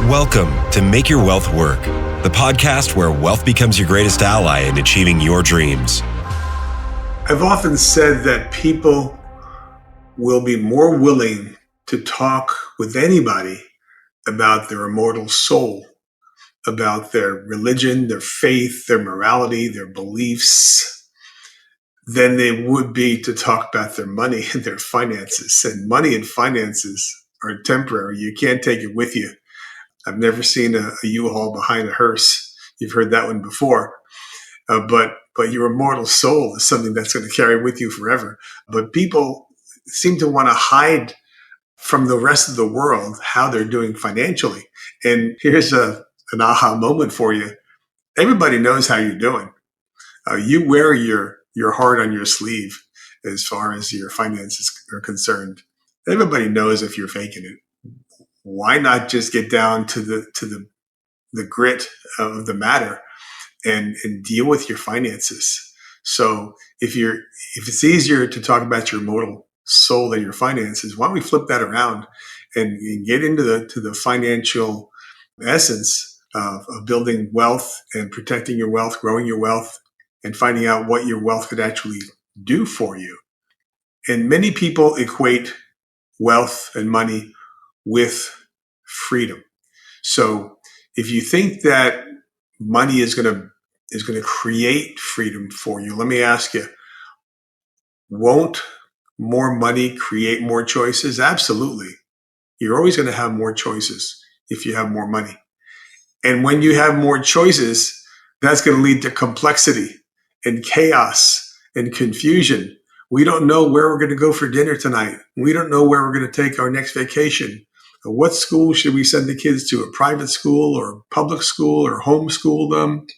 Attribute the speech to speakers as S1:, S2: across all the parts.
S1: Welcome to Make Your Wealth Work, the podcast where wealth becomes your greatest ally in achieving your dreams.
S2: I've often said that people will be more willing to talk with anybody about their immortal soul, about their religion, their faith, their morality, their beliefs, than they would be to talk about their money and their finances. And money and finances are temporary. You can't take it with you. I've never seen a U-Haul behind a hearse. You've heard that one before. But your immortal soul is something that's going to carry with you forever. But people seem to want to hide from the rest of the world how they're doing financially. And here's an aha moment for you. Everybody knows how you're doing. You wear your heart on your sleeve as far as your finances are concerned. Everybody knows if you're faking it. Why not just get down to the grit of the matter and deal with your finances? So if it's easier to talk about your immortal soul than your finances, why don't we flip that around and get into the financial essence of building wealth and protecting your wealth, growing your wealth, and finding out what your wealth could actually do for you. And many people equate wealth and money with freedom. So if you think that money is going to create freedom for you, let me ask you, won't more money create more choices? Absolutely. You're always going to have more choices if you have more money. And when you have more choices, that's going to lead to complexity and chaos and confusion. We don't know where we're going to go for dinner tonight. We don't know where we're going to take our next vacation. What school should we send the kids to? A private school or public school or homeschool them?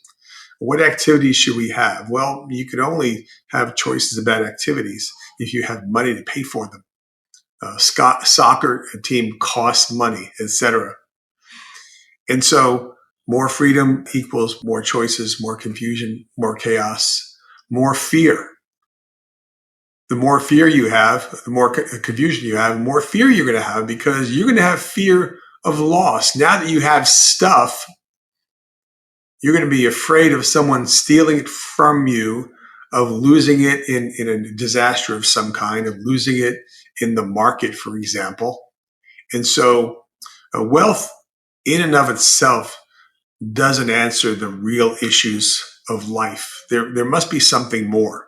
S2: What activities should we have? Well, you can only have choices about activities if you have money to pay for them. Soccer team costs money, etc. And so more freedom equals more choices, more confusion, more chaos, more fear. The more fear you have, the more confusion you have, the more fear you're going to have, because you're going to have fear of loss. Now that you have stuff, you're going to be afraid of someone stealing it from you, of losing it in a disaster of some kind, of losing it in the market, for example. And so wealth in and of itself doesn't answer the real issues of life. There must be something more.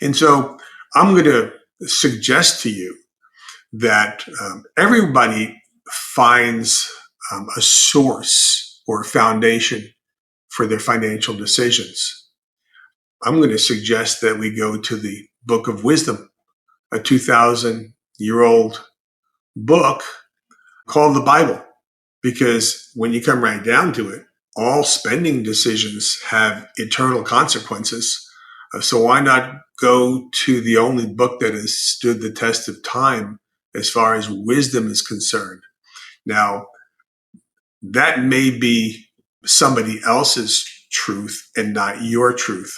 S2: And so I'm going to suggest to you that everybody finds a source or a foundation for their financial decisions. I'm going to suggest that we go to the Book of Wisdom, a 2,000-year-old book called the Bible, because when you come right down to it, all spending decisions have eternal consequences. So why not go to the only book that has stood the test of time as far as wisdom is concerned? Now, that may be somebody else's truth and not your truth.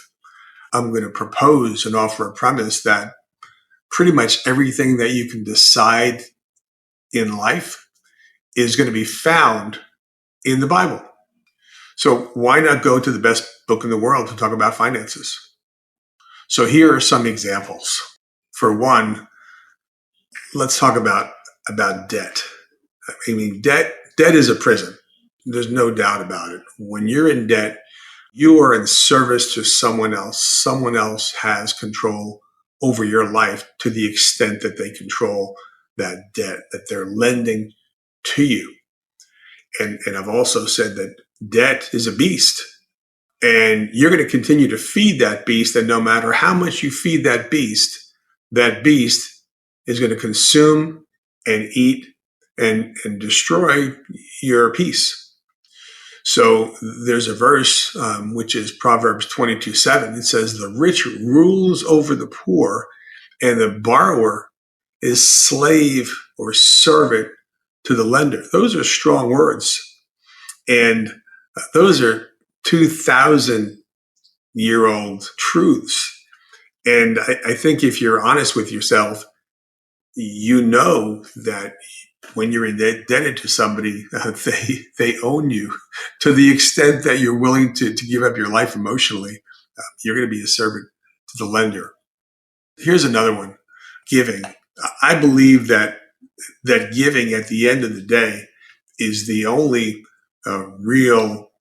S2: I'm going to propose and offer a premise that pretty much everything that you can decide in life is going to be found in the Bible. So why not go to the best book in the world to talk about finances? So here are some examples. For one, let's talk about debt. I mean, debt is a prison. There's no doubt about it. When you're in debt, you are in service to someone else. Someone else has control over your life to the extent that they control that debt that they're lending to you. And I've also said that debt is a beast. And you're going to continue to feed that beast. And no matter how much you feed that beast is going to consume and eat and destroy your peace. So there's a verse, which is Proverbs 22:7. It says, the rich rules over the poor, and the borrower is slave or servant to the lender. Those are strong words. And those are 2,000-year-old truths. And I think if you're honest with yourself, you know that When you're indebted to somebody, they own you to the extent that you're willing to give up your life emotionally. You're going to be a servant to the lender. Here's another one, giving. I believe that giving at the end of the day is the only real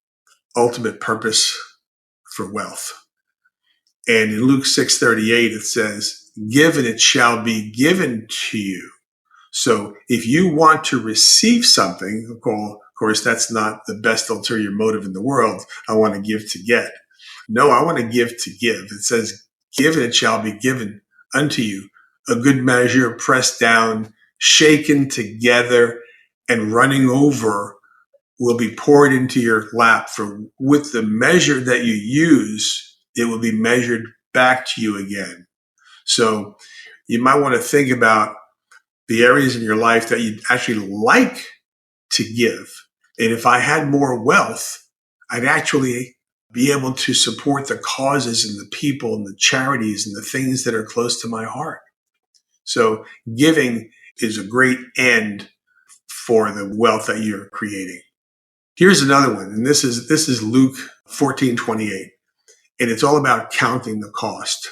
S2: ultimate purpose for wealth. And in Luke 6:38, it says, "Give and it shall be given to you." So if you want to receive something, of course, that's not the best ulterior motive in the world. I want to give to get. No, I want to give to give. It says, "Give and it shall be given unto you. A good measure, pressed down, shaken together, and running over will be poured into your lap. For with the measure that you use, it will be measured back to you again." So you might want to think about the areas in your life that you'd actually like to give. And if I had more wealth, I'd actually be able to support the causes and the people and the charities and the things that are close to my heart. So giving is a great end for the wealth that you're creating. Here's another one, and this is Luke 14:28, and it's all about counting the cost.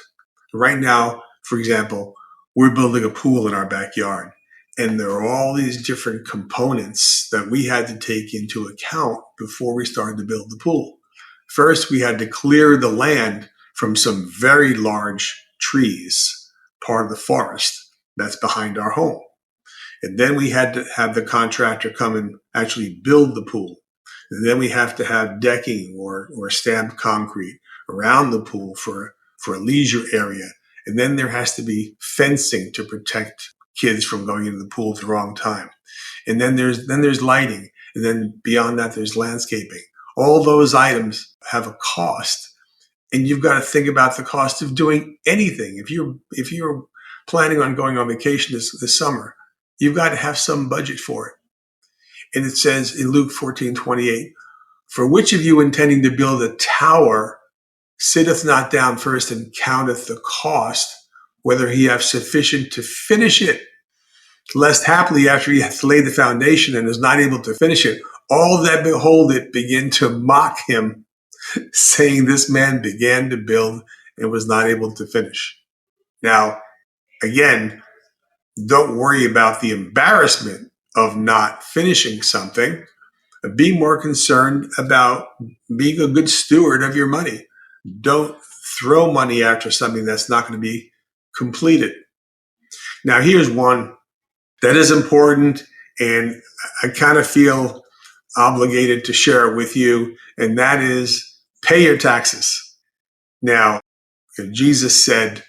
S2: Right now, for example, we're building a pool in our backyard, and there are all these different components that we had to take into account before we started to build the pool. First, we had to clear the land from some very large trees, part of the forest that's behind our home. And then we had to have the contractor come and actually build the pool. And then we have to have decking or stamped concrete around the pool for a leisure area. And then there has to be fencing to protect kids from going into the pool at the wrong time. And then there's lighting. And then beyond that, there's landscaping. All those items have a cost. And you've got to think about the cost of doing anything. If you're planning on going on vacation this summer, you've got to have some budget for it. And it says in Luke 14:28, "For which of you intending to build a tower sitteth not down first and counteth the cost, whether he have sufficient to finish it, lest haply after he hath laid the foundation and is not able to finish it, all that behold it begin to mock him, saying, This man began to build and was not able to finish." Now, again, don't worry about the embarrassment of not finishing something. Be more concerned about being a good steward of your money. Don't throw money after something that's not going to be completed. Now, here's one that is important, and I kind of feel obligated to share it with you, and that is pay your taxes. Now, Jesus said,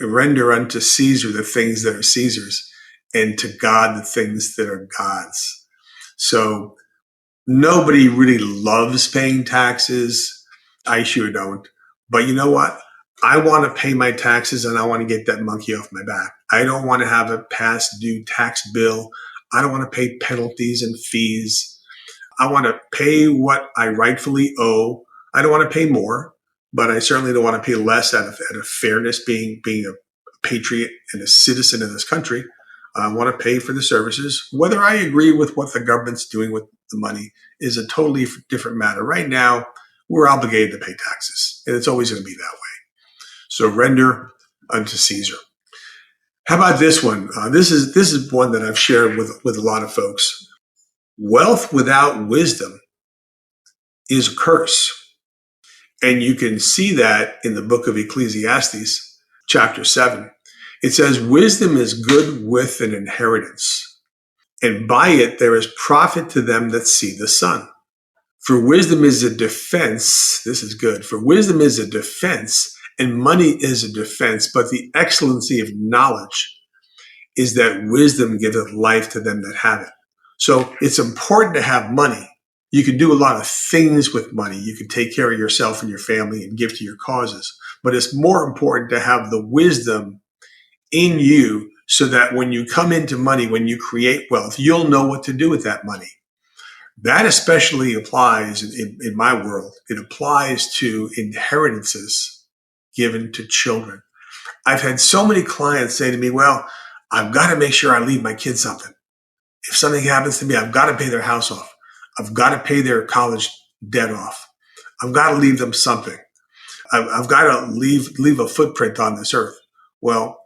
S2: "Render unto Caesar the things that are Caesar's, and to God the things that are God's." So nobody really loves paying taxes. I sure don't. But you know what? I want to pay my taxes and I want to get that monkey off my back. I don't want to have a past due tax bill. I don't want to pay penalties and fees. I want to pay what I rightfully owe. I don't want to pay more, but I certainly don't want to pay less out of fairness, being a patriot and a citizen of this country. I want to pay for the services. Whether I agree with what the government's doing with the money is a totally different matter. Right now, we're obligated to pay taxes, and it's always going to be that way. So render unto Caesar. How about this one? This is one that I've shared with a lot of folks. Wealth without wisdom is a curse. And you can see that in the book of Ecclesiastes, chapter 7. It says, "Wisdom is good with an inheritance, and by it there is profit to them that see the sun. For wisdom is a defense." This is good. "For wisdom is a defense, and money is a defense. But the excellency of knowledge is that wisdom giveth life to them that have it." So it's important to have money. You can do a lot of things with money. You can take care of yourself and your family and give to your causes. But it's more important to have the wisdom in you so that when you come into money, when you create wealth, you'll know what to do with that money. That especially applies in my world. It applies to inheritances given to children. I've had so many clients say to me, "Well, I've got to make sure I leave my kids something." If something happens to me, I've got to pay their house off. I've got to pay their college debt off. I've got to leave them something. I've got to leave a footprint on this earth. Well,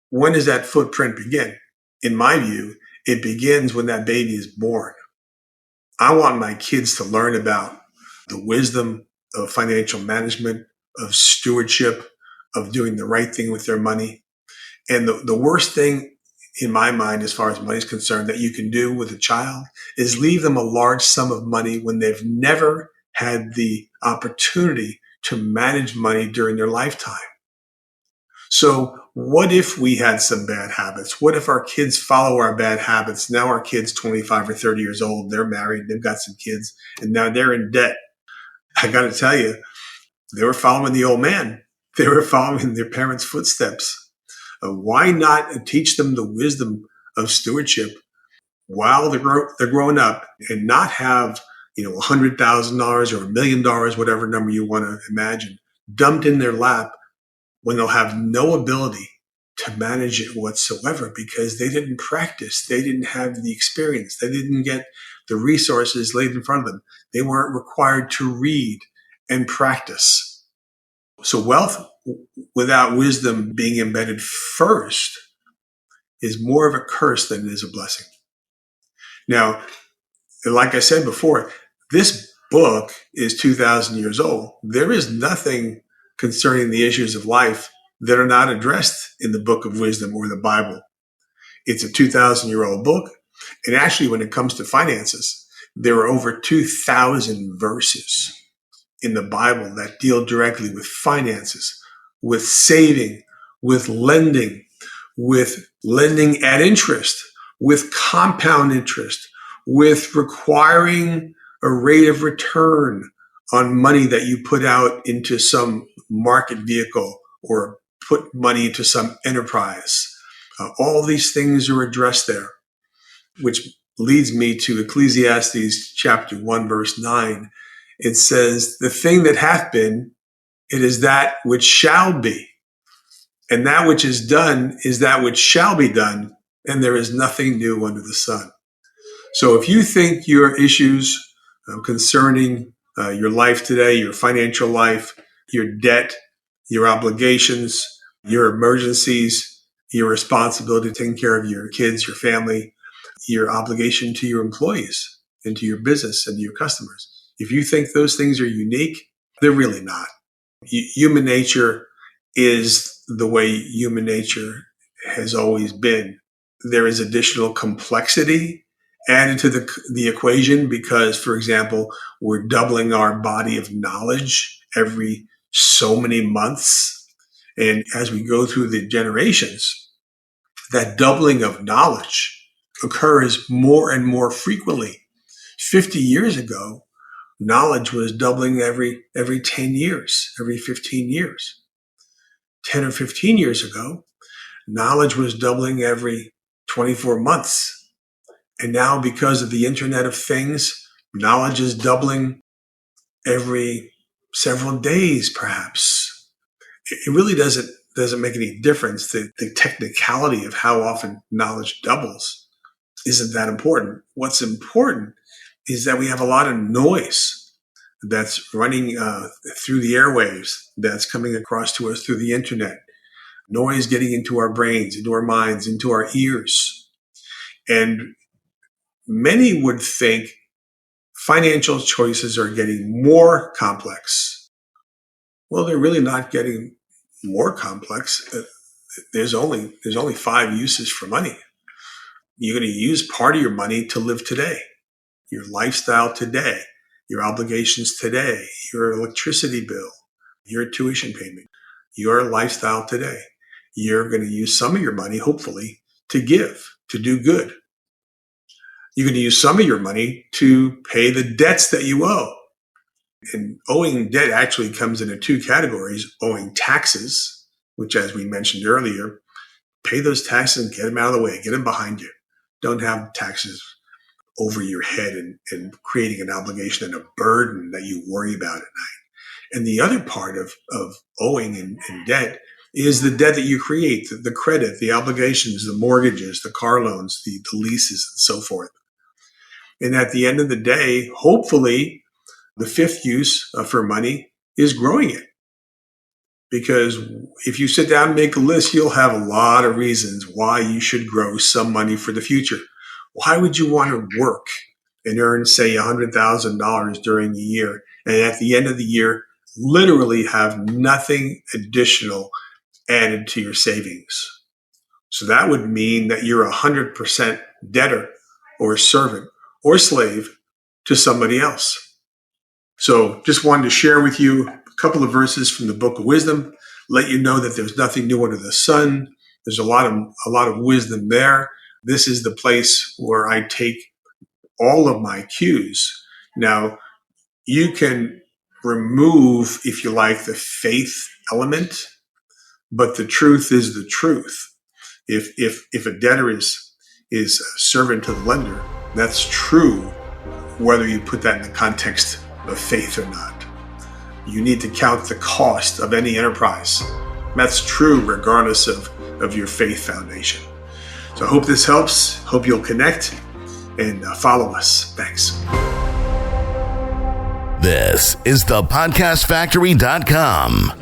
S2: when does that footprint begin? In my view, it begins when that baby is born. I want my kids to learn about the wisdom of financial management, of stewardship, of doing the right thing with their money. And the worst thing in my mind, as far as money is concerned, that you can do with a child is leave them a large sum of money when they've never had the opportunity to manage money during their lifetime. So what if we had some bad habits? What if our kids follow our bad habits? Now our kid's 25 or 30 years old, they're married, they've got some kids, and now they're in debt. I got to tell you, they were following the old man. They were following their parents' footsteps. Why not teach them the wisdom of stewardship while they're growing up, and not have, $100,000 or $1,000,000, whatever number you want to imagine, dumped in their lap when they'll have no ability to manage it whatsoever because they didn't practice. They didn't have the experience. They didn't get the resources laid in front of them. They weren't required to read and practice. So wealth without wisdom being embedded first is more of a curse than it is a blessing. Now, like I said before, this book is 2,000 years old. There is nothing concerning the issues of life that are not addressed in the book of wisdom or the Bible. It's a 2,000-year-old book. And actually, when it comes to finances, there are over 2,000 verses in the Bible that deal directly with finances, with saving, with lending at interest, with compound interest, with requiring a rate of return on money that you put out into some market vehicle or put money into some enterprise. All these things are addressed there, which leads me to Ecclesiastes chapter 1, verse 9. It says, "The thing that hath been, it is that which shall be. And that which is done is that which shall be done, and there is nothing new under the sun." So if you think your issues concerning your life today, your financial life, your debt, your obligations, your emergencies, your responsibility to take care of your kids, your family, your obligation to your employees and to your business and to your customers, if you think those things are unique, they're really not. Human nature is the way human nature has always been. There is additional complexity added to the equation because, for example, we're doubling our body of knowledge every so many months. And as we go through the generations, that doubling of knowledge occurs more and more frequently. 50 years ago, knowledge was doubling every 10 years, every 15 years. 10 or 15 years ago, knowledge was doubling every 24 months. And now, because of the Internet of Things, knowledge is doubling every several days, perhaps. It really doesn't make any difference. The technicality of how often knowledge doubles isn't that important. What's important is that we have a lot of noise that's running through the airwaves, that's coming across to us through the internet. Noise getting into our brains, into our minds, into our ears. And many would think financial choices are getting more complex. Well, they're really not getting more complex. There's only 5 uses for money. You're going to use part of your money to live today, your lifestyle today, your obligations today, your electricity bill, your tuition payment, your lifestyle today. You're going to use some of your money, hopefully, to give, to do good. You're going to use some of your money to pay the debts that you owe. And owing debt actually comes into 2 categories: owing taxes, which, as we mentioned earlier, pay those taxes and get them out of the way, get them behind you. Don't have taxes over your head and creating an obligation and a burden that you worry about at night. And the other part of owing and debt is the debt that you create, the credit, the obligations, the mortgages, the car loans, the leases, and so forth. And at the end of the day, hopefully, the fifth use for money is growing it. Because if you sit down and make a list, you'll have a lot of reasons why you should grow some money for the future. Why would you want to work and earn, say, $100,000 during a year, and at the end of the year, literally have nothing additional added to your savings? So that would mean that you're 100% debtor or servant or slave to somebody else. So just wanted to share with you a couple of verses from the Book of Wisdom, let you know that there's nothing new under the sun. There's a lot of wisdom there. This is the place where I take all of my cues. Now, you can remove, if you like, the faith element, but the truth is the truth. If a debtor is a servant to the lender, that's true, whether you put that in the context of faith or not. You need to count the cost of any enterprise. That's true regardless of your faith foundation. So I hope this helps. Hope you'll connect and follow us. Thanks.
S3: This is thepodcastfactory.com.